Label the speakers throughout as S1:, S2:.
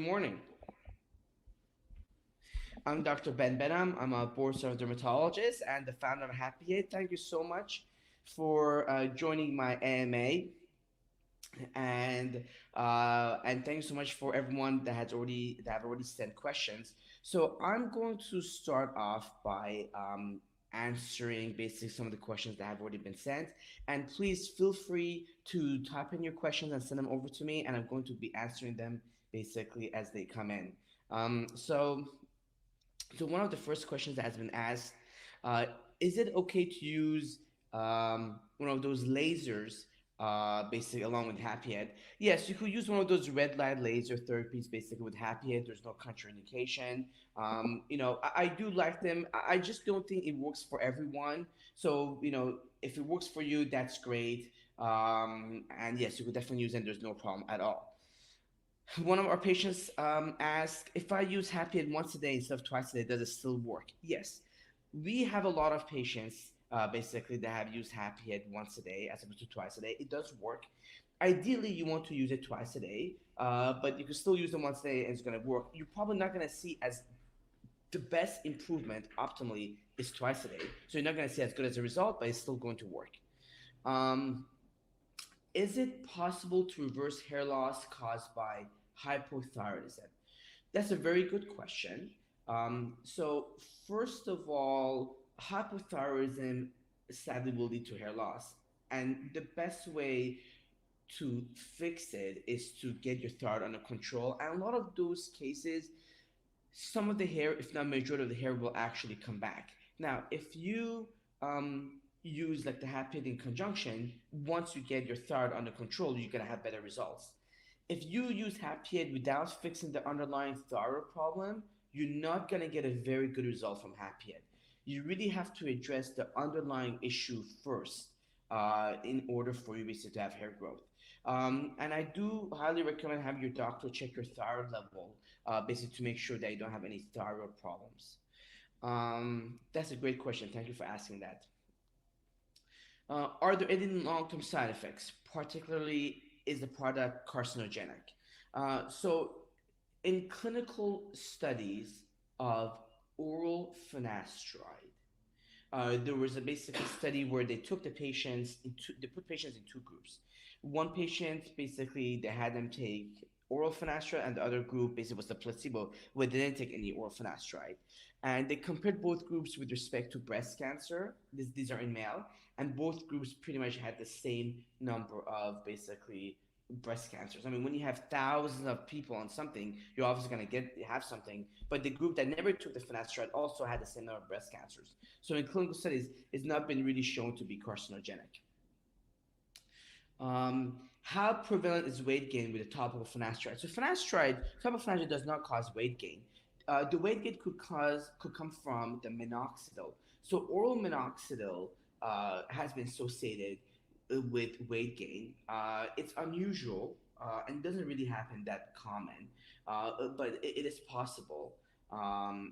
S1: morning. I'm Dr. Ben Behnam. I'm a board certified dermatologist and the founder of Happy Head. Thank you so much for joining my AMA, and thank you so much for everyone that have already sent questions. So I'm going to start off by answering basically some of the questions that have already been sent. And please feel free to type in your questions and send them over to me, and I'm going to be answering them basically as they come in. Um, so so one of the first questions that has been asked, uh, is it okay to use one of those lasers, basically along with Happy Head? Yes, you could use one of those red light laser therapies, basically with Happy Head. There's no contraindication. I do like them. I just don't think it works for everyone. So if it works for you, that's great. And yes, you could definitely use it. There's no problem at all. One of our patients asked, if I use Happy Head once a day instead of twice a day, does it still work? Yes. We have a lot of patients basically that have used Happy Head once a day as opposed to twice a day. It does work. Ideally, you want to use it twice a day, but you can still use it once a day and it's going to work. You're probably not going to see as the best improvement optimally is twice a day. So you're not going to see as good as a result, but it's still going to work. Um, is it possible to reverse hair loss caused by hypothyroidism? That's a very good question. So, first of all, hypothyroidism sadly will lead to hair loss. And the best way to fix it is to get your thyroid under control. And a lot of those cases, some of the hair, if not majority of the hair, will actually come back. Now, if you use like the Happy in conjunction, once you get your thyroid under control, you're gonna have better results. If you use Happy without fixing the underlying thyroid problem, you're not gonna get a very good result from Happy. You really have to address the underlying issue first in order for you basically to have hair growth. And I do highly recommend having your doctor check your thyroid level, basically to make sure that you don't have any thyroid problems. That's a great question. Thank you for asking that. Are there any long-term side effects? Particularly, is the product carcinogenic? So, in clinical studies of oral finasteride, there was a basic study where they took the patients into they put patients in two groups. One patient basically they had them take oral finasteride, and the other group basically was the placebo, where they didn't take any oral finasteride. And they compared both groups with respect to breast cancer. These are in male, and both groups pretty much had the same number of basically breast cancers. I mean, when you have thousands of people on something, you're obviously going to have something. But the group that never took the finasteride also had the same number of breast cancers. So in clinical studies, it's not been really shown to be carcinogenic. How prevalent is weight gain with a topical finasteride? So topical finasteride does not cause weight gain. The weight gain could come from the minoxidil. So oral minoxidil has been associated with weight gain. It's unusual and doesn't really happen that common, but it is possible.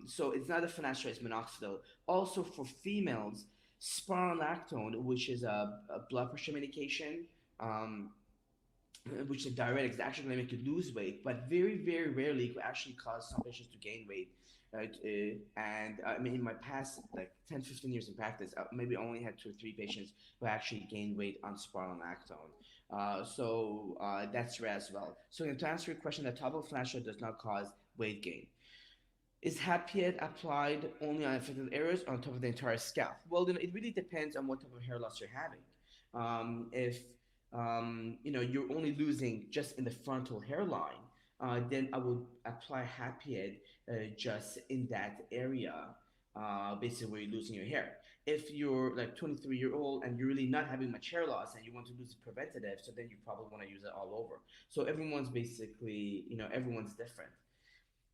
S1: So it's not a finasteride, it's minoxidil. Also for females, spironolactone, which is a blood pressure medication, um, which is diuretics, is actually going to make you lose weight, but very, very rarely it will actually cause some patients to gain weight. Right? And I mean, in my past like 10, 15 years in practice, maybe I only had two or three patients who actually gained weight on spironolactone. That's rare as well. So to answer your question, the topical finasteride does not cause weight gain. Is Happy applied only on affected areas or on top of the entire scalp? Well, then it really depends on what type of hair loss you're having. If you're only losing just in the frontal hairline, then I would apply Happy just in that area, basically where you're losing your hair. If you're like 23-year-old and you're really not having much hair loss and you want to lose it preventative, so then you probably want to use it all over. So everyone's basically, everyone's different.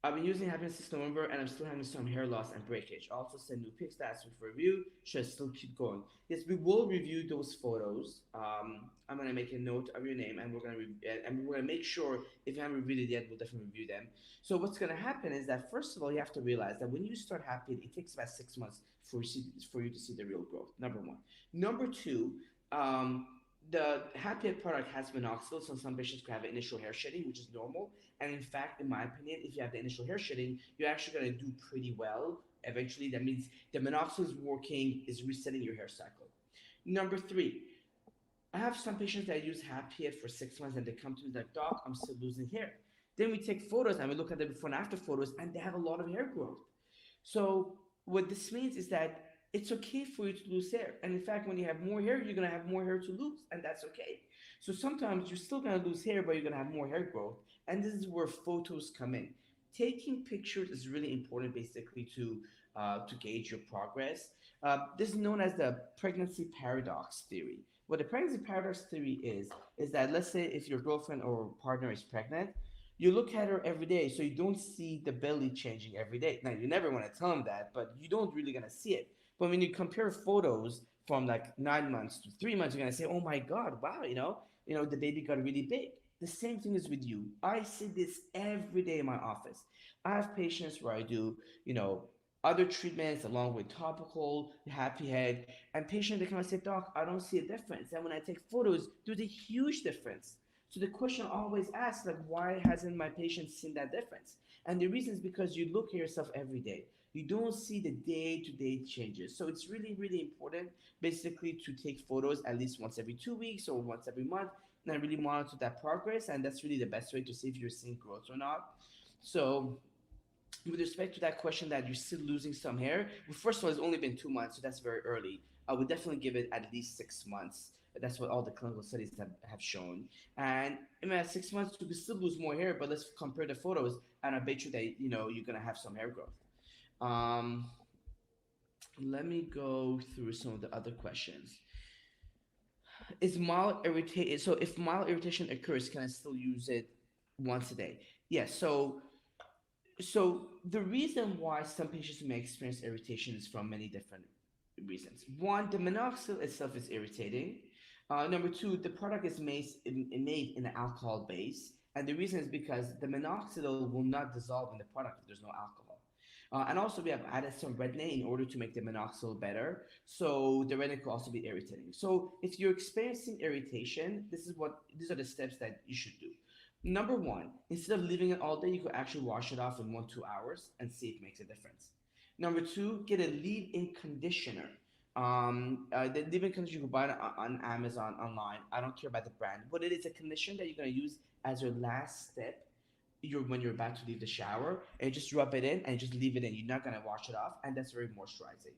S1: I've been using Happiness since November and I'm still having some hair loss and breakage. I also send new pics to ask you for review. Should I still keep going? Yes, we will review those photos. I'm gonna make a note of your name and we're gonna make sure if you haven't reviewed it yet, we'll definitely review them. So what's gonna happen is that first of all, you have to realize that when you start Happy, it takes about 6 months for you to see the real growth. Number one. Number two, um, The Happy Head product has minoxidil, so some patients could have initial hair shedding, which is normal. And in fact, in my opinion, if you have the initial hair shedding, you're actually going to do pretty well. Eventually, that means the minoxidil is working, is resetting your hair cycle. Number three, I have some patients that use Happy Head for 6 months and they come to me like, Doc, I'm still losing hair. Then we take photos and we look at the before and after photos, and they have a lot of hair growth. So what this means is that it's okay for you to lose hair. And in fact, when you have more hair, you're gonna have more hair to lose, and that's okay. So sometimes you're still gonna lose hair, but you're gonna have more hair growth. And this is where photos come in. Taking pictures is really important, basically, to gauge your progress. This is known as the pregnancy paradox theory. What the pregnancy paradox theory is that, let's say if your girlfriend or partner is pregnant, you look at her every day, so you don't see the belly changing every day. Now, you never want to tell them that, but you don't really gonna see it. But when you compare photos from like 9 months to 3 months, you're gonna say, "Oh my God, wow, the baby got really big." The same thing is with you. I see this every day in my office. I have patients where I do, other treatments along with topical, happy head, and patients they come and say, "Doc, I don't see a difference." And when I take photos, there's a huge difference. So the question I always asks, like, why hasn't my patient seen that difference? And the reason is because you look at yourself every day. You don't see the day-to-day changes. So it's really, really important, basically, to take photos at least once every 2 weeks or once every month, and really monitor that progress. And that's really the best way to see if you're seeing growth or not. So with respect to that question that you're still losing some hair, well, first of all, it's only been 2 months, so that's very early. I would definitely give it at least 6 months. That's what all the clinical studies have shown. And I mean, at 6 months, you could still lose more hair, but let's compare the photos, and I bet you that you're gonna have some hair growth. Um, Let me go through some of the other questions. Is mild irritation? So if mild irritation occurs, can I still use it once a day? Yes. So the reason why some patients may experience irritation is from many different reasons. One, the minoxidil itself is irritating. Number two, the product is made in an alcohol base, and the reason is because the minoxidil will not dissolve in the product if there's no alcohol. And also, we have added some retin in order to make the minoxidil better. So the retin could also be irritating. So if you're experiencing irritation, these are the steps that you should do. Number one, instead of leaving it all day, you could actually wash it off in 1-2 hours and see if it makes a difference. Number two, get a leave-in conditioner. The leave-in conditioner you can buy it on Amazon online. I don't care about the brand, but it is a conditioner that you're gonna use as your last step. When you're about to leave the shower, and just rub it in and just leave it in. You're not gonna wash it off, and that's very moisturizing,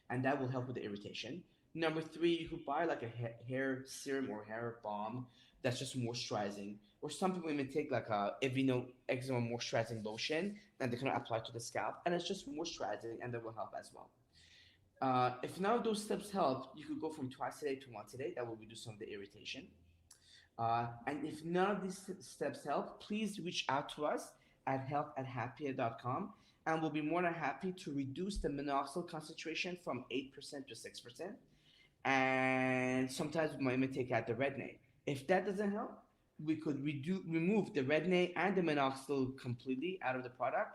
S1: and that will help with the irritation. Number three, you could buy like a hair serum or hair balm that's just moisturizing. Or some people even take like a Aveeno eczema moisturizing lotion and they can apply to the scalp, and it's just moisturizing, and that will help as well. If none of those steps help, you could go from twice a day to once a day. That will reduce some of the irritation. And if none of these steps help, please reach out to us at help@happyhair.com, and we'll be more than happy to reduce the minoxidil concentration from 8% to 6%. And sometimes we might even take out the retin-A. If that doesn't help, we could remove the retin-A and the minoxidil completely out of the product.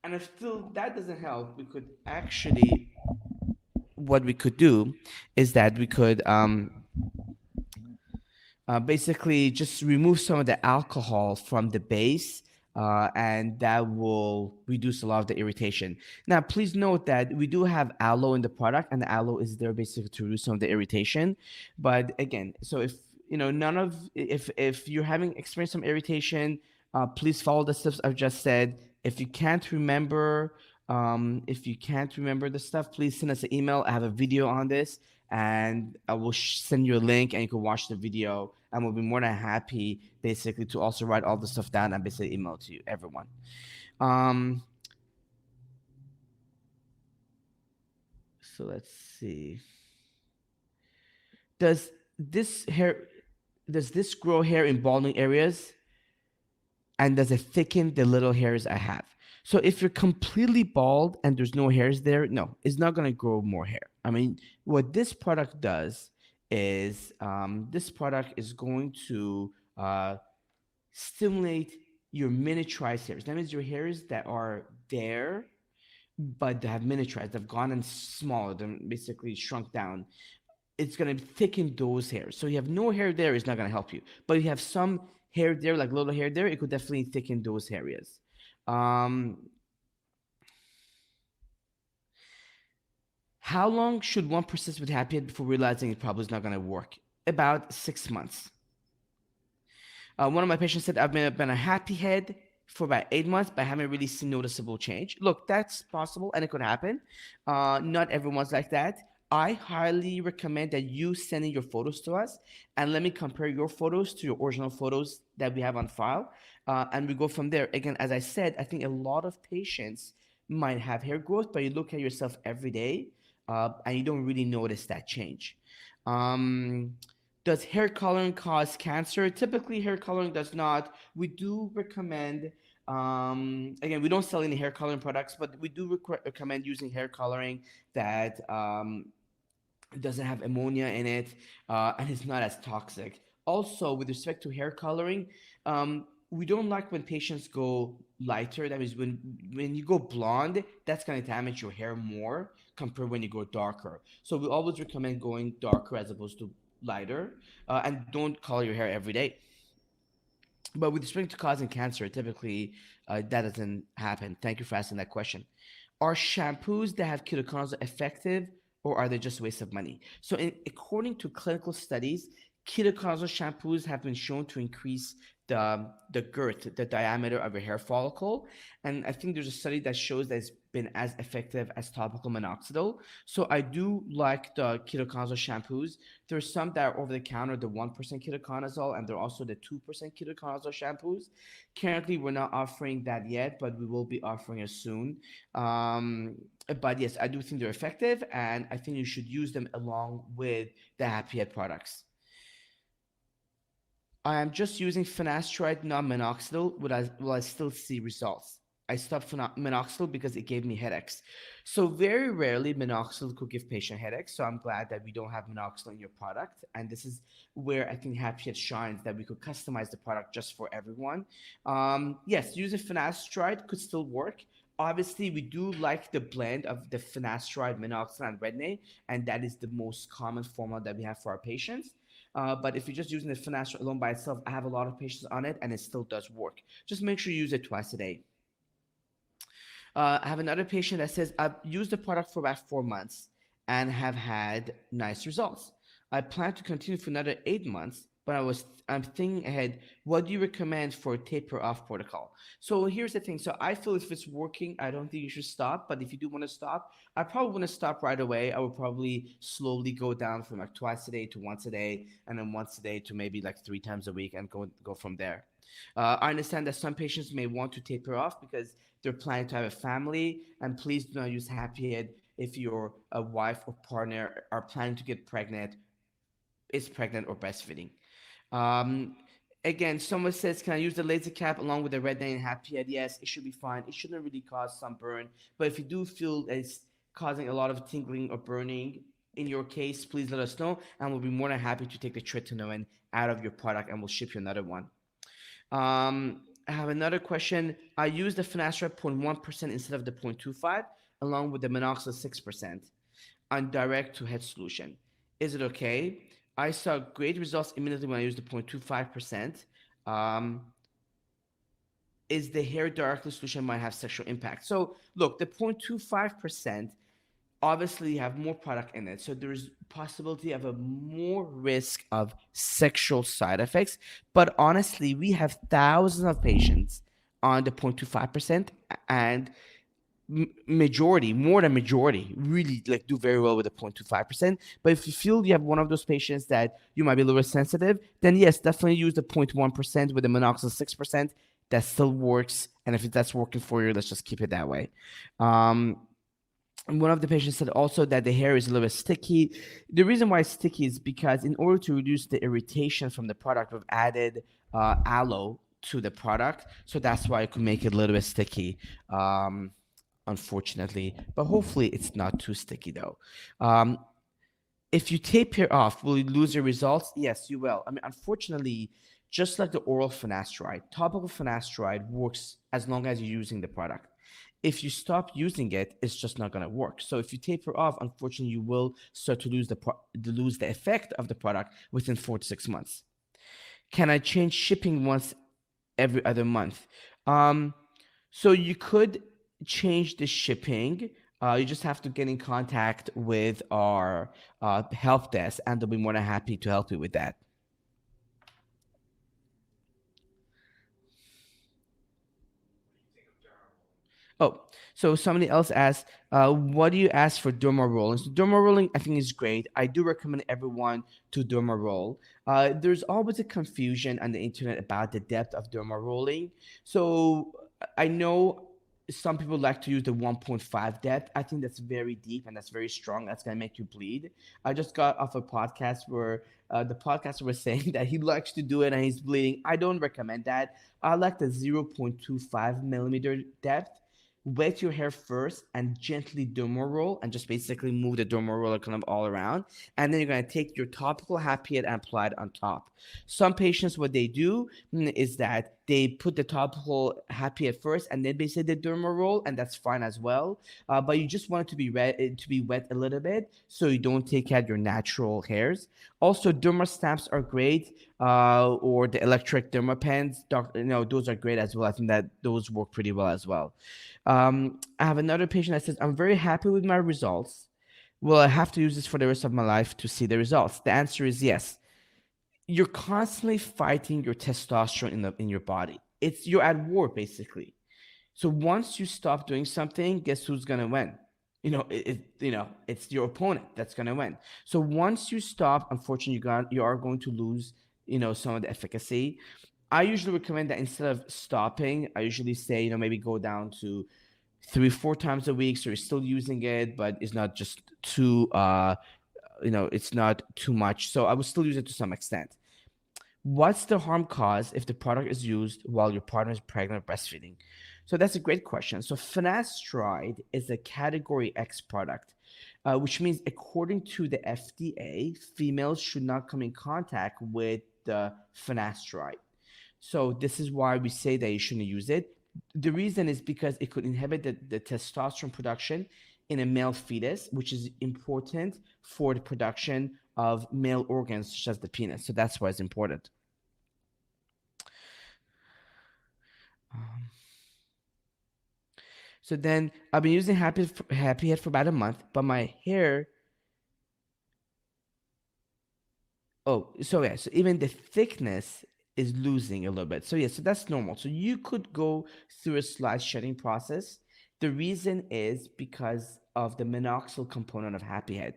S1: And if still that doesn't help, we could actually, what we could do is that we could basically just remove some of the alcohol from the base, and that will reduce a lot of the irritation. Now, please note that we do have aloe in the product, and the aloe is there basically to reduce some of the irritation. But again, so if none of if you're having experienced some irritation, please follow the steps I've just said. If you can't remember the stuff, please send us an email. I have a video on this, and I will send you a link, and you can watch the video, and we'll be more than happy basically to also write all the stuff down and basically email to you, everyone. Um, so let's see. Does this hair does this grow hair in balding areas, and does it thicken the little hairs I have? So if you're completely bald and there's no hairs there, no, it's not going to grow more hair. I mean, what this product does is this product is going to stimulate your miniaturized hairs. That means your hairs that are there, but they have miniaturized, they've gone and smaller, they're basically shrunk down. it's going to thicken those hairs. So you have no hair there, it's not going to help you. But you have some hair there, like little hair there, it could definitely thicken those areas. Um, how long should one persist with happy head before realizing it probably is not going to work? About 6 months. One of my patients said, I've been a happy head for about 8 months, but I haven't really seen noticeable change. Look, that's possible and it could happen. Not everyone's like that. I highly recommend that you send in your photos to us and let me compare your photos to your original photos that we have on file. And we go from there. Again, as I said, I think a lot of patients might have hair growth, but you look at yourself every day and you don't really notice that change. Um, does hair coloring cause cancer? Typically, hair coloring does not. We do recommend, again, we don't sell any hair coloring products, but we do recommend using hair coloring that doesn't have ammonia in it and is not as toxic. Also, with respect to hair coloring, we don't like when patients go lighter. That means when you go blonde, that's going to damage your hair more compared when you go darker. So we always recommend going darker as opposed to lighter, and don't color your hair every day. But with respect to causing cancer, typically that doesn't happen. Thank you for asking that question. Are shampoos that have ketoconazole effective, or are they just a waste of money? So, according to clinical studies, ketoconazole shampoos have been shown to increase the girth, the diameter of your hair follicle, and I think there's a study that shows that it's been as effective as topical minoxidil. So, I do like the ketoconazole shampoos. There's some that are over the counter, the 1% ketoconazole, and there are also the 2% ketoconazole shampoos. Currently, we're not offering that yet, but we will be offering it soon. Um, but yes, I do think they're effective, and I think you should use them along with the Happy Head products. I am just using finasteride, not minoxidil. Will I still see results? I stopped minoxidil because it gave me headaches. So very rarely minoxidil could give patient headaches. So I'm glad that we don't have minoxidil in your product. And this is where I think Happy shines, that we could customize the product just for everyone. Yes, using finasteride could still work. Obviously, we do like the blend of the finasteride, minoxidil, and retin-A, and that is the most common formula that we have for our patients. But if you're just using the finasteride alone by itself, I have a lot of patients on it, and it still does work. Just make sure you use it twice a day. I have another patient that says, I've used the product for about 4 months and have had nice results. I plan to continue for another 8 months, but I'm thinking ahead. What do you recommend for a taper off protocol? So here's the thing. So I feel if it's working, I don't think you should stop. But if you do want to stop, I probably want to stop right away. I would probably slowly go down from like twice a day to once a day, and then once a day to maybe like 3 times a week, and go from there. I understand that some patients may want to taper off because they're planning to have a family, and please do not use Happy Head if your wife or partner are planning to get pregnant, is pregnant or breastfeeding. Um, Again, someone says, can I use the laser cap along with the red and Happy Head? Yes, it should be fine. It shouldn't really cause sunburn, but if you do feel it's causing a lot of tingling or burning, in your case, please let us know, and we'll be more than happy to take the tretinoin out of your product, and we'll ship you another one. I have another question. I use the finasteride 0.1% instead of the 0.25, along with the minoxidil 6% on direct to head solution. Is it okay? I saw great results immediately when I used the 0.25%. Um, is the hair directly solution might have sexual impact? So look, the 0.25% obviously have more product in it, so there's possibility of a more risk of sexual side effects. But honestly, we have thousands of patients on the 0.25%, and majority, more than majority, really like do very well with the 0.25%. But if you feel you have one of those patients that you might be a little bit sensitive, then yes, definitely use the 0.1% with the minoxidil 6%. That still works, and if that's working for you, let's just keep it that way. And one of the patients said also that the hair is a little bit sticky. The reason why it's sticky is because in order to reduce the irritation from the product, we've added aloe to the product. So that's why it could make it a little bit sticky, unfortunately. But hopefully it's not too sticky though. If you tape hair off, will you lose your results? Yes, you will. I mean, unfortunately, just like the oral finasteride, topical finasteride works as long as you're using the product. If you stop using it, it's just not going to work. So if you taper off, unfortunately, you will start to lose the effect of the product within 4 to 6 months. Can I change shipping once every other month? Um, so you could change the shipping. You just have to get in contact with our help desk, and they'll be more than happy to help you with that. Oh, so somebody else asked, what do you ask for derma rolling? So derma rolling, I think, is great. I do recommend everyone to derma roll. There's always a confusion on the internet about the depth of derma rolling. So I know some people like to use the 1.5 depth. I think that's very deep and that's very strong. That's gonna make you bleed. I just got off a podcast where the podcaster was saying that he likes to do it and he's bleeding. I don't recommend that. I like the 0.25 millimeter depth. Wet your hair first and gently derma roll and just basically move the derma roller kind of all around. And then you're going to take your topical happy and apply it on top. Some patients, what they do is that they put the topical happy at first and then they say the derma roll, and that's fine as well. But you just want it to be wet a little bit so you don't take out your natural hairs. Also, derma stamps are great, or the electric derma pens. Those are great as well. I think that those work pretty well as well. I have another patient that says, I'm very happy with my results. Will I have to use this for the rest of my life to see the results? The answer is yes. You're constantly fighting your testosterone in your body. You're at war basically. So once you stop doing something, guess who's gonna win? It's your opponent that's gonna win. So once you stop, unfortunately, you are going to lose, some of the efficacy. I usually recommend that instead of stopping, I usually say, maybe go down to 3 4 times a week, so you're still using it, but it's not just too it's not too much. So I would still use it to some extent. What's the harm caused if the product is used while your partner is pregnant or breastfeeding? So that's a great question. So finasteride is a category X product, which means according to the FDA, females should not come in contact with the finasteride. So this is why we say that you shouldn't use it. The reason is because it could inhibit the testosterone production in a male fetus, which is important for the production of male organs such as the penis. So that's why it's important. Um, so then I've been using Happy Head for about a month, but my hair. Oh, so yeah, so even the thickness is losing a little bit. So yeah, so that's normal. So you could go through a slight shedding process. The reason is because of the minoxidil component of Happy Head.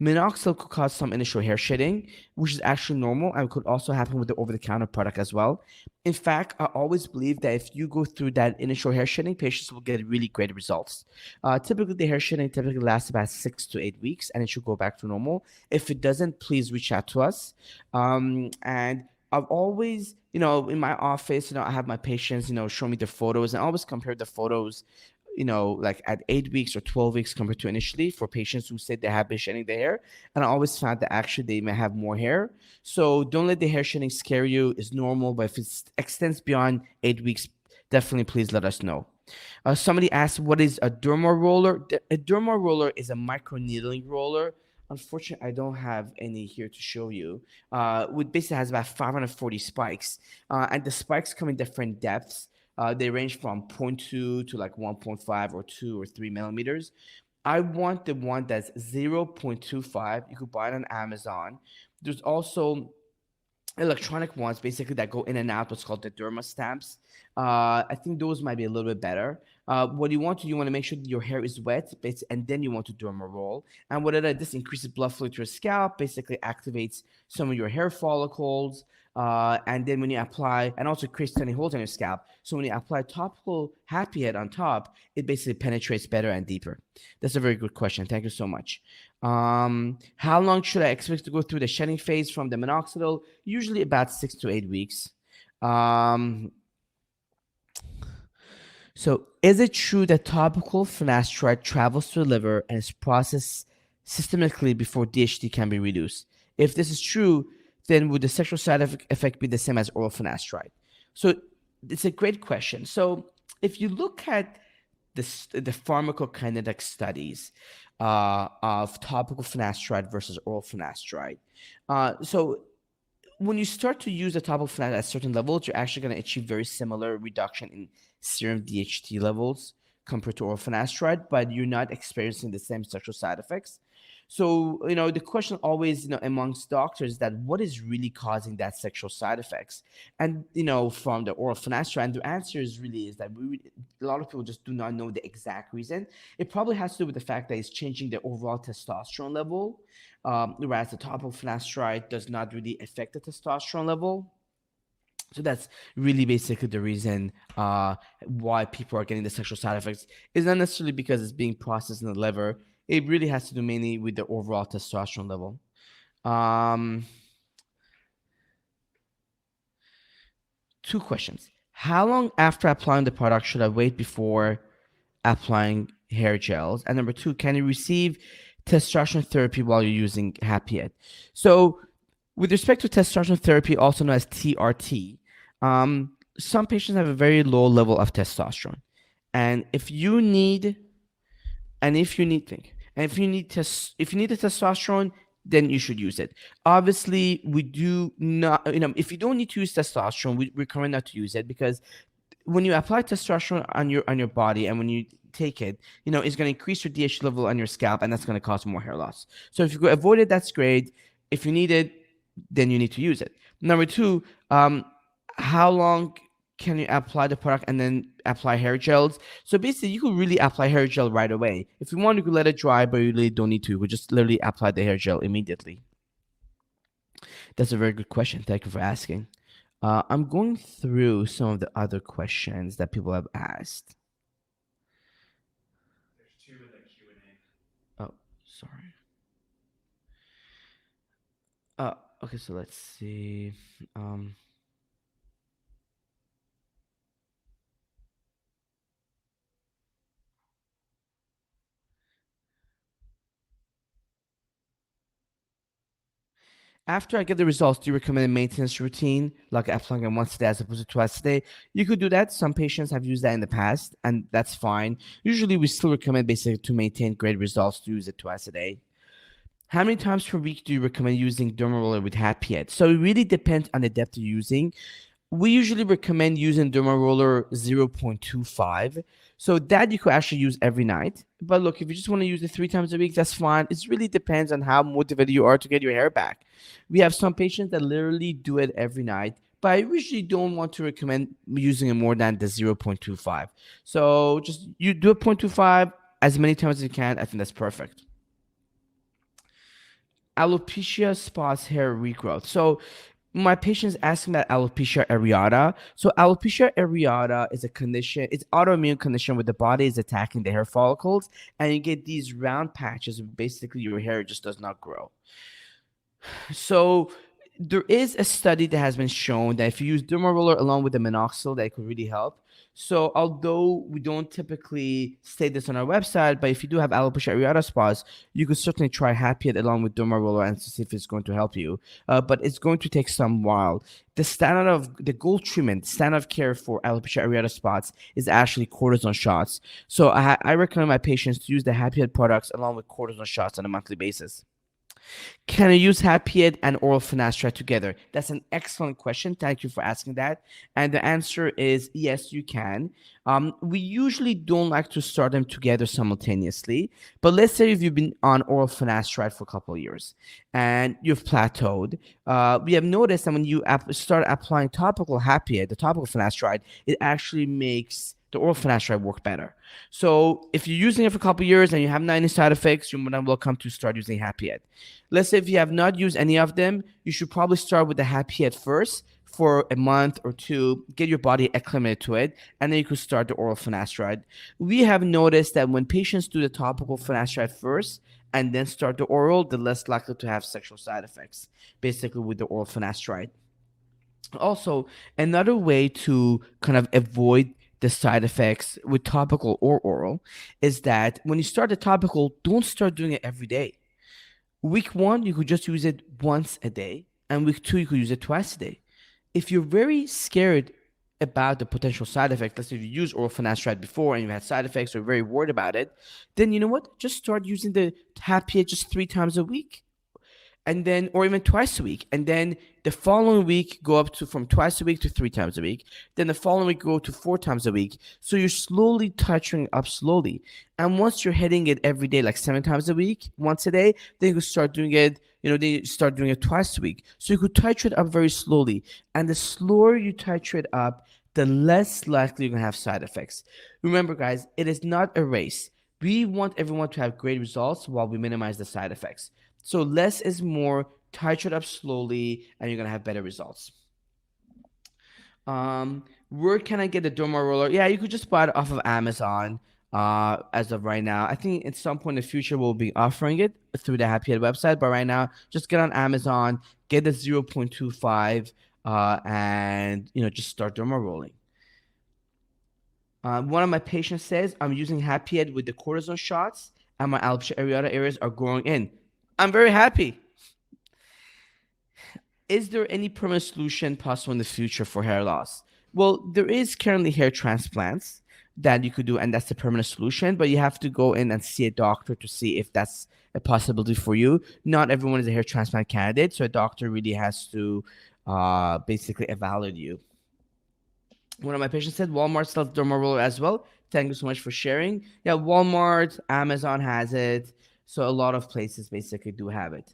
S1: Minoxidil could cause some initial hair shedding, which is actually normal and could also happen with the over-the-counter product as well. In fact, I always believe that if you go through that initial hair shedding, patients will get really great results. Typically, the hair shedding typically lasts about 6 to 8 weeks, and it should go back to normal. If it doesn't, please reach out to us. And I've always, in my office, I have my patients, show me the photos, and I always compare the photos, like at 8 weeks or 12 weeks compared to initially for patients who said they have been shedding their hair. And I always found that actually they may have more hair. So don't let the hair shedding scare you. It's normal, but if it extends beyond 8 weeks, definitely please let us know. Somebody asked, what is a derma roller? A derma roller is a micro needling roller. Unfortunately, I don't have any here to show you. It basically has about 540 spikes, and the spikes come in different depths. They range from 0.2 to like 1.5 or 2 or 3 millimeters. I want the one that's 0.25. You could buy it on Amazon. There's also electronic ones basically that go in and out, what's called the derma stamps. I think those might be a little bit better. What you want to make sure that your hair is wet, and then you want to derma roll. And what it does, this increases blood flow to your scalp, basically activates some of your hair follicles. And then when you apply, and also creates tiny holes on your scalp. So when you apply topical Happy Head on top, it basically penetrates better and deeper. That's a very good question. Thank you so much. How long should I expect to go through the shedding phase from the minoxidil? Usually about 6 to 8 weeks. Um, so is it true that topical finasteride travels to the liver and is processed systemically before DHT can be reduced? If this is true, then would the sexual side effect be the same as oral finasteride? So it's a great question. So if you look at the pharmacokinetic studies of topical finasteride versus oral finasteride. So when you start to use the topical finasteride at certain levels, you're actually going to achieve very similar reduction in serum DHT levels compared to oral finasteride, but you're not experiencing the same sexual side effects. So, the question always, amongst doctors, that what is really causing that sexual side effects? And, from the oral finasteride, and the answer is that a lot of people just do not know the exact reason. It probably has to do with the fact that it's changing the overall testosterone level, whereas the topical finasteride does not really affect the testosterone level. So that's really basically the reason why people are getting the sexual side effects. It's not necessarily because it's being processed in the liver. It really has to do mainly with the overall testosterone level. Um, Two questions. How long after applying the product should I wait before applying hair gels? And number two, can you receive testosterone therapy while you're using Happy Ed? So with respect to testosterone therapy, also known as TRT, some patients have a very low level of testosterone, and if you need, and if you need, think, and if you need the testosterone, then you should use it. Obviously, we do not, if you don't need to use testosterone, we recommend not to use it because when you apply testosterone on your body and when you take it, it's going to increase your DHT level on your scalp, and that's going to cause more hair loss. So if you could avoid it, that's great. If you need it, then you need to use it. Number two, how long can you apply the product and then apply hair gels? So basically, you could really apply hair gel right away. If you want, you could let it dry, but you really don't need to. You could just literally apply the hair gel immediately. That's a very good question. Thank you for asking. I'm going through some of the other questions that people have asked. Oh, sorry. Okay, so let's see. Um, After I get the results, do you recommend a maintenance routine, like applying it once a day as opposed to twice a day? You could do that. Some patients have used that in the past, and that's fine. Usually, we still recommend basically to maintain great results to use it twice a day. How many times per week do you recommend using Derma Roller with Happy Head? So it really depends on the depth you're using. We usually recommend using Derma Roller 0.25. So that you could actually use every night. But look, if you just want to use it 3 times a week, that's fine. It really depends on how motivated you are to get your hair back. We have some patients that literally do it every night, but I usually don't want to recommend using it more than the 0.25. So just you do a 0.25 as many times as you can. I think that's perfect. Alopecia spots hair regrowth. So my patient's asking about alopecia areata. So alopecia areata is a condition, it's autoimmune condition where the body is attacking the hair follicles and you get these round patches. Basically, your hair just does not grow. So there is a study that has been shown that if you use derma roller along with the minoxidil, that it could really help. So although we don't typically state this on our website, but if you do have alopecia areata spots, you could certainly try Happy It along with derma roller and to see if it's going to help you. But it's going to take some while. The gold treatment, standard of care for alopecia areata spots is actually cortisone shots. So I recommend my patients to use the Happy It products along with cortisone shots on a monthly basis. Can I use Happy Ed and oral finasteride together? That's an excellent question. Thank you for asking that. And the answer is yes, you can. We usually don't like to start them together simultaneously. But let's say if you've been on oral finasteride for a couple of years and you've plateaued, we have noticed that when you start applying topical Happy Ed, the topical finasteride, it actually makes the oral finasteride work better. So if you're using it for a couple of years and you haven't had any side effects, you're more than welcome to start using Happy Ed. Let's say if you have not used any of them, you should probably start with the Happy Ed first for a month or two, get your body acclimated to it, and then you could start the oral finasteride. We have noticed that when patients do the topical finasteride first and then start the oral, they're less likely to have sexual side effects, basically with the oral finasteride. Also, another way to kind of avoid the side effects with topical or oral is that when you start the topical, don't start doing it every day. Week one, you could just use it once a day, and week two, you could use it twice a day. If you're very scared about the potential side effects, let's say if you use oral finasteride before and you've had side effects or you're very worried about it, then you know what? Just start using the Happy just 3 times a week, and then, or even twice a week, and then the following week go up to from twice a week to 3 times a week, then the following week go to 4 times a week. So you're slowly titrating up slowly, and once you're hitting it every day, like 7 times a week, once a day, then you start doing it, then you start doing it twice a week. So you could titrate up very slowly, and the slower you titrate up, the less likely you're gonna have side effects. Remember, guys, it is not a race. We want everyone to have great results while we minimize the side effects. So less is more, titrate up slowly, and you're gonna have better results. Where can I get the Derma Roller? Yeah, you could just buy it off of Amazon. As of right now, I think at some point in the future we'll be offering it through the Happy Head website. But right now, just get on Amazon, get the 0.25, and just start Derma rolling. One of my patients says, I'm using Happy Head with the cortisone shots, and my alopecia areata areas are growing in. I'm very happy. Is there any permanent solution possible in the future for hair loss? Well, there is currently hair transplants that you could do, and that's the permanent solution, but you have to go in and see a doctor to see if that's a possibility for you. Not everyone is a hair transplant candidate, so a doctor really has to basically evaluate you. One of my patients said Walmart sells Derma Roller as well. Thank you so much for sharing. Yeah, Walmart, Amazon has it. So a lot of places basically do have it.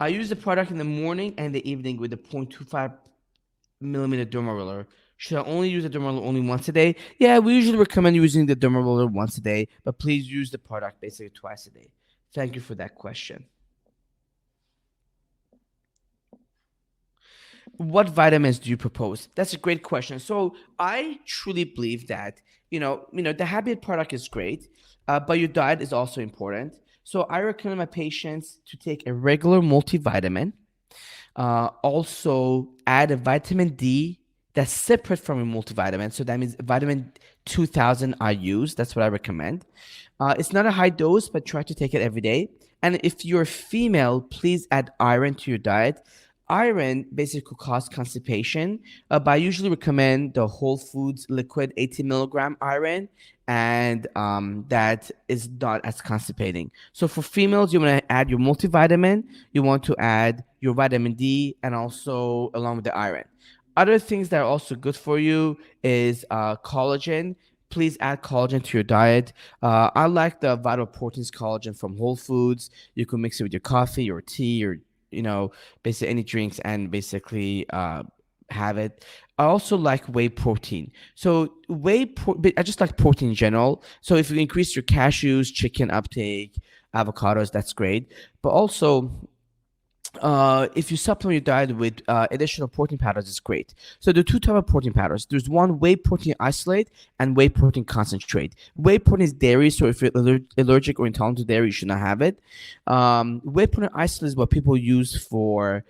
S1: I use the product in the morning and the evening with the 0.25 millimeter derma roller. Should I only use the derma roller only once a day? Yeah, we usually recommend using the derma roller once a day, but please use the product basically twice a day. Thank you for that question. What vitamins do you propose? That's a great question. So I truly believe that the Habit product is great, but your diet is also important. So I recommend my patients to take a regular multivitamin. Also add a vitamin D that's separate from a multivitamin. So that means vitamin 2000 I use. That's what I recommend. It's not a high dose, but try to take it every day. And if you're female, please add iron to your diet. Iron basically could cause constipation, but I usually recommend the Whole Foods liquid 80 milligram iron, and that is not as constipating. So for females, you want to add your multivitamin, you want to add your vitamin D, and also along with the iron. Other things that are also good for you is collagen. Please add collagen to your diet. I like the Vital Proteins collagen from Whole Foods. You can mix it with your coffee, your tea, or basically any drinks, and basically have it. I also like whey protein. So I just like protein in general. So if you increase your cashews, chicken uptake, avocados, that's great. But also if you supplement your diet with additional protein powders, it's great. So there are two types of protein powders. There's one whey protein isolate and whey protein concentrate. Whey protein is dairy, so if you're allergic or intolerant to dairy, you should not have it. Whey protein isolate is what people use for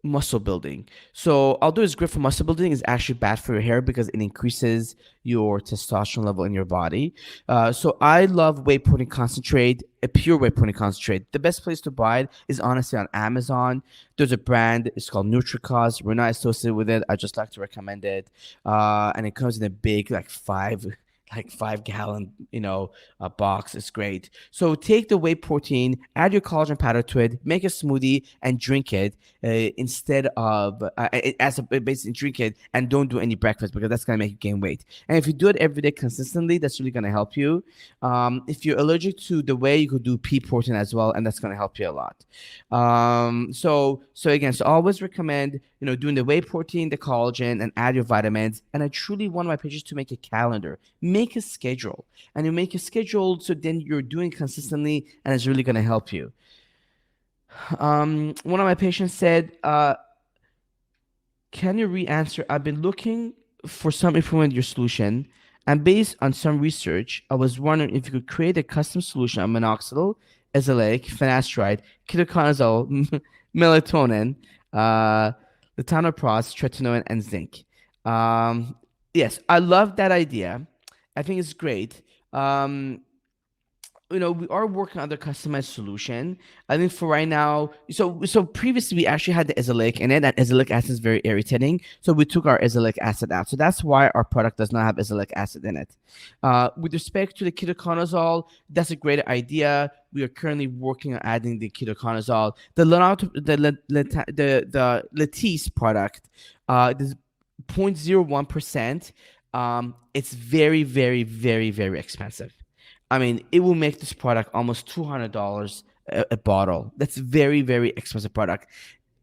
S1: muscle building. So although it's great for muscle building, it's actually bad for your hair because it increases your testosterone level in your body. So I love whey protein concentrate, a pure whey protein concentrate. The best place to buy it is honestly on Amazon. There's a brand, it's called NutriCause. We're not associated with it. I just like to recommend it. And it comes in a big, like 5 gallon, box. It's great. So take the whey protein, add your collagen powder to it, make a smoothie, and drink it instead of basically drink it, and don't do any breakfast because that's gonna make you gain weight. And if you do it every day consistently, that's really gonna help you. If you're allergic to the whey, you could do pea protein as well, and that's gonna help you a lot. So again, so I always recommend doing the whey protein, the collagen, and add your vitamins. And I truly want my patients to make a calendar, make a schedule, and you make a schedule so then you're doing consistently, and it's really gonna help you. One of my patients said, can you re-answer? I've been looking for some improvement in your solution, and based on some research, I was wondering if you could create a custom solution on minoxidil, azelaic, finasteride, ketoconazole, melatonin, latanoprost, tretinoin, and zinc. Yes, I love that idea. I think it's great. we are working on the customized solution. I think for right now, so previously we actually had the azelaic in it, and azelaic acid is very irritating. So we took our azelaic acid out. So that's why our product does not have azelaic acid in it. With respect to the ketoconazole, that's a great idea. We are currently working on adding the ketoconazole. The Latisse product, this 0.01%. It's very, very, very, very expensive. I mean, it will make this product almost $200 a bottle. That's very, very expensive product.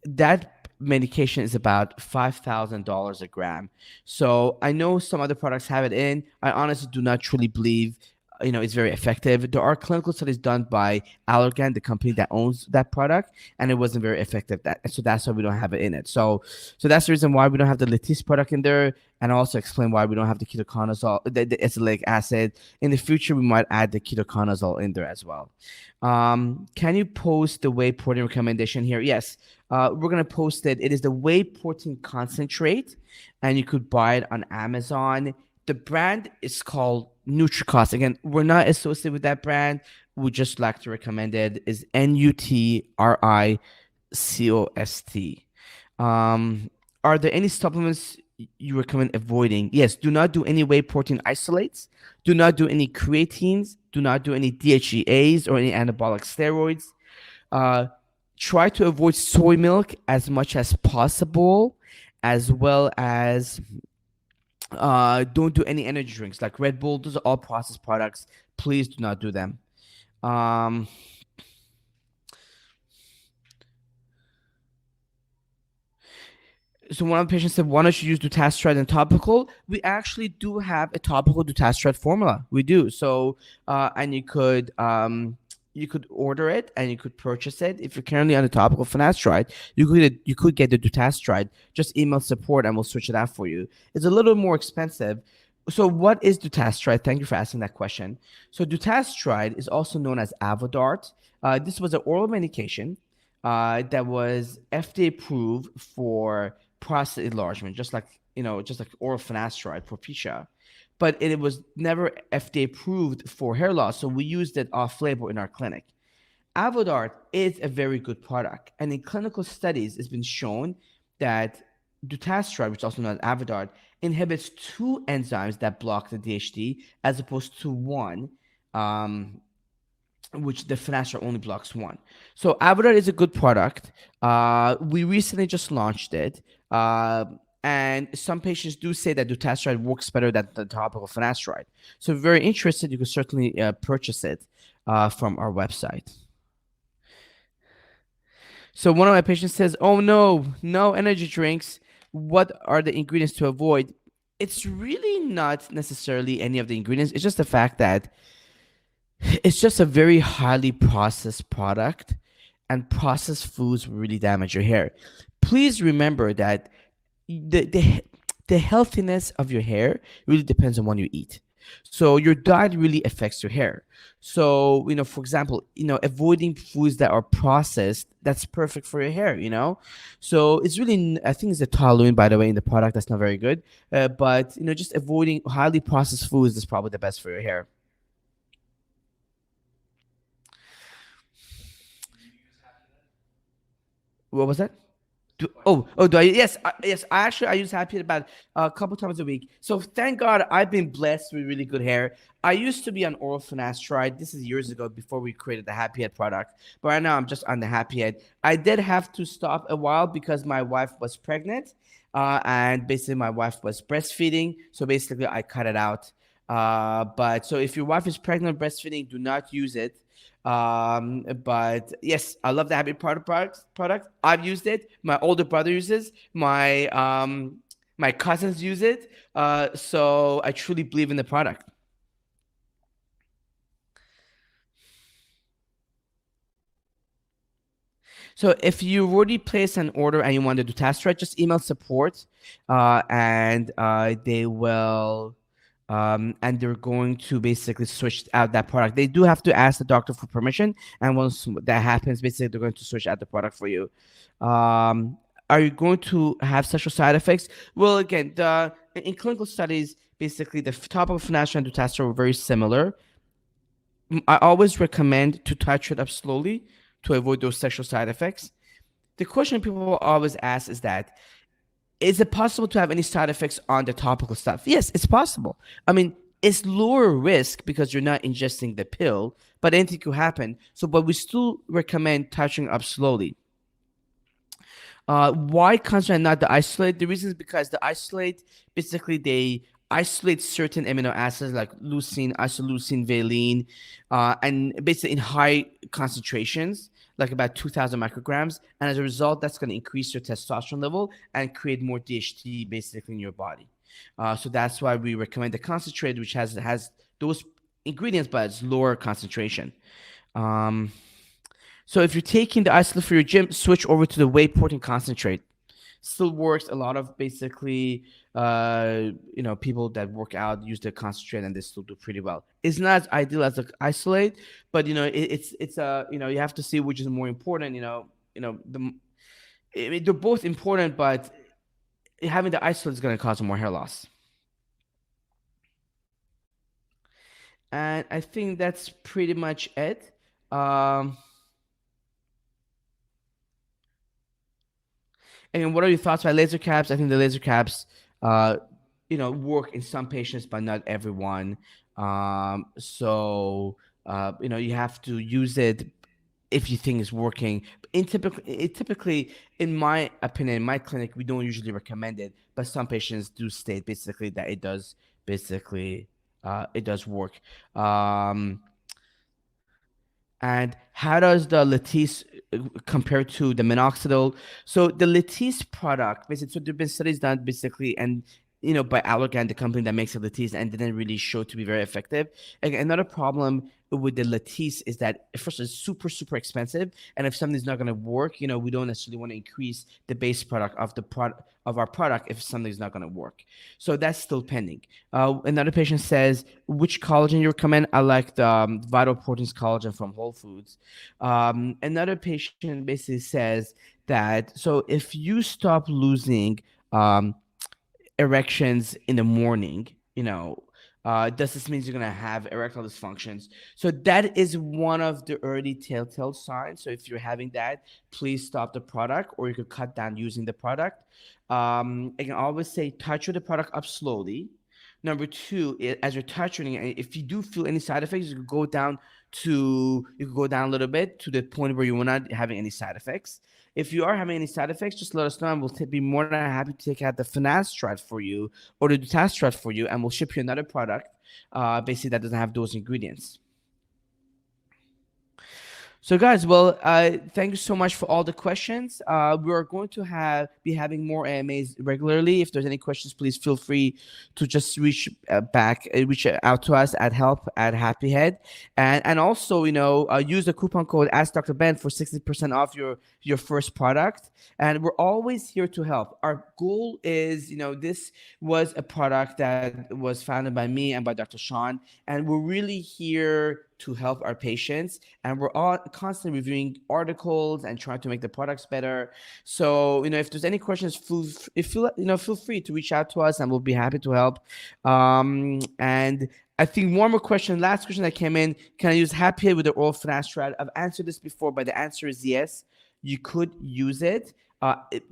S1: That medication is about $5,000 a gram. So I know some other products have it in. I honestly do not truly believe it's very effective. There are clinical studies done by Allergan, the company that owns that product, and it wasn't very effective. So that's why we don't have it in it. So that's the reason why we don't have the Latisse product in there, and also explain why we don't have the ketoconazole, the azelaic acid. In the future, we might add the ketoconazole in there as well. Can you post the whey protein recommendation here? Yes, we're gonna post it. It is the whey protein concentrate, and you could buy it on Amazon. The brand is called NutriCost. Again, we're not associated with that brand. We just like to recommend it. Is NutriCost. Are there any supplements you recommend avoiding? Yes, do not do any whey protein isolates. Do not do any creatines. Do not do any DHEAs or any anabolic steroids. Try to avoid soy milk as much as possible, as well as don't do any energy drinks like Red Bull. Those are all processed products. Please do not do them. So one of the patients said, why don't you use dutasteride and topical? We actually do have a topical dutasteride formula. We do. So, and you could order it and you could purchase it. If you're currently on the topical finasteride, you could get the dutasteride. Just email support and we'll switch it out for you. It's a little more expensive. So what is dutasteride? Thank you for asking that question. So dutasteride is also known as Avodart. This was an oral medication that was FDA approved for prostate enlargement, just like oral finasteride for Alopecia, but it was never FDA approved for hair loss. So we used it off label in our clinic. Avodart is a very good product, and in clinical studies, it's been shown that dutasteride, which is also known as Avodart, inhibits two enzymes that block the DHT as opposed to one. Which the finasteride only blocks one. So Avodart is a good product. We recently just launched it. And some patients do say that dutasteride works better than the topical finasteride. So if you're very interested, you can certainly purchase it from our website. So one of my patients says, oh no energy drinks. What are the ingredients to avoid? It's really not necessarily any of the ingredients. It's just the fact that it's just a very highly processed product, and processed foods really damage your hair. Please remember that the healthiness of your hair really depends on what you eat. So your diet really affects your hair. So, for example, avoiding foods that are processed, that's perfect for your hair, So it's really, I think it's the toluene, by the way, in the product. That's not very good. But, just avoiding highly processed foods is probably the best for your hair. What was that? Do I? Yes, yes. I use Happy about a couple times a week. So thank God I've been blessed with really good hair. I used to be on oral finasteride. This is years ago before we created the Happy Head product. But right now I'm just on the Happy Head. I did have to stop a while because my wife was pregnant, and basically my wife was breastfeeding. So basically I cut it out. But so if your wife is pregnant breastfeeding, do not use it. But yes, I love the Happy product. I've used it. My older brother uses. My cousins use it. So I truly believe in the product. So if you already placed an order and you want to do test right, just email support, and they will and they're going to basically switch out that product. They do have to ask the doctor for permission, and once that happens, basically they're going to switch out the product for you. Are you going to have sexual side effects? Well, again, in clinical studies, basically the topical finasteride and dutasteride were very similar. I always recommend to titrate up slowly to avoid those sexual side effects. The question people always ask is that, is it possible to have any side effects on the topical stuff? Yes, it's possible. I mean, it's lower risk because you're not ingesting the pill, but anything could happen. So, but we still recommend touching up slowly. Why concentrate and not the isolate? The reason is because the isolate, basically they isolate certain amino acids like leucine, isoleucine, valine, and basically in high concentrations, like about 2,000 micrograms. And as a result, that's going to increase your testosterone level and create more DHT basically in your body. So that's why we recommend the concentrate, which has those ingredients, but it's lower concentration. Um, so if you're taking the isolate for your gym, switch over to the whey protein concentrate. Still works. A lot of basically, people that work out use the concentrate and they still do pretty well. It's not as ideal as the isolate, but you have to see which is more important. They're both important, but having the isolate is going to cause more hair loss. And I think that's pretty much it. Um, And what are your thoughts about laser caps? I think the laser caps, work in some patients, but not everyone. You have to use it if you think it's working. Typically, in my opinion, in my clinic, we don't usually recommend it, but some patients do state basically that it does basically it does work. Um, and how does the lattice compare to the minoxidil? So the lattice product, basically, so there've been studies done basically, and by Allergan, the company that makes the lattice, and didn't really show to be very effective. And another problem with the lattice is that first it's super super expensive, and if something's not going to work, we don't necessarily want to increase the base product of the product of our product if something's not going to work. So that's still pending. Another patient says, which collagen you recommend? I like the Vital Proteins collagen from Whole Foods. Another patient basically says that, so if you stop losing um, erections in the morning, does this mean you're going to have erectile dysfunctions? So that is one of the early telltale signs. So if you're having that, please stop the product, or you could cut down using the product. I can always say titrate the product up slowly. Number two, as you're titrating, if you do feel any side effects, you could go down a little bit to the point where you're not having any side effects. If you are having any side effects, just let us know, and we'll be more than happy to take out the finasteride for you or the dutasteride for you, and we'll ship you another product, basically that doesn't have those ingredients. So, guys, well, thank you so much for all the questions. We are going to be having more AMAs regularly. If there's any questions, please feel free to just reach out to us at help@happyhead, and also use the coupon code Ask Dr. Ben for 60% off your first product. And we're always here to help. Our goal is, this was a product that was founded by me and by Dr. Sean, and we're really here to help our patients, and we're all constantly reviewing articles and trying to make the products better. So if there's any questions, feel free to reach out to us, and we'll be happy to help. And I think one more question, last question that came in: can I use Happy Head with the oral finasteride? I've answered this before, but the answer is yes. You could use it.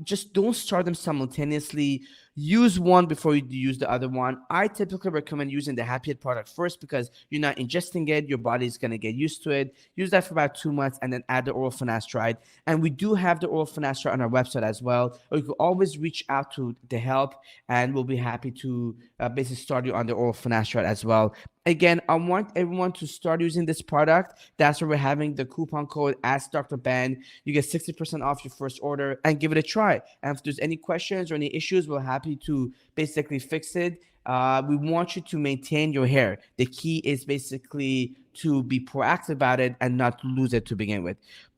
S1: Just don't start them simultaneously. Use one before you use the other one. I typically recommend using the Happy Head product first because you're not ingesting it. Your body's going to get used to it. Use that for about 2 months and then add the oral finasteride. And we do have the oral finasteride on our website as well. Or you can always reach out to the help, and we'll be happy to basically start you on the oral finasteride as well. Again, I want everyone to start using this product. That's why we're having the coupon code Ask Dr. Ben. You get 60% off your first order, and give it a try. And if there's any questions or any issues, we're happy to basically fix it. We want you to maintain your hair. The key is basically to be proactive about it and not lose it to begin with.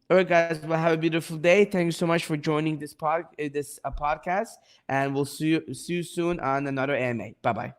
S1: All right, guys. Well, have a beautiful day. Thank you so much for joining this podcast, and we'll see you soon on another AMA. Bye bye.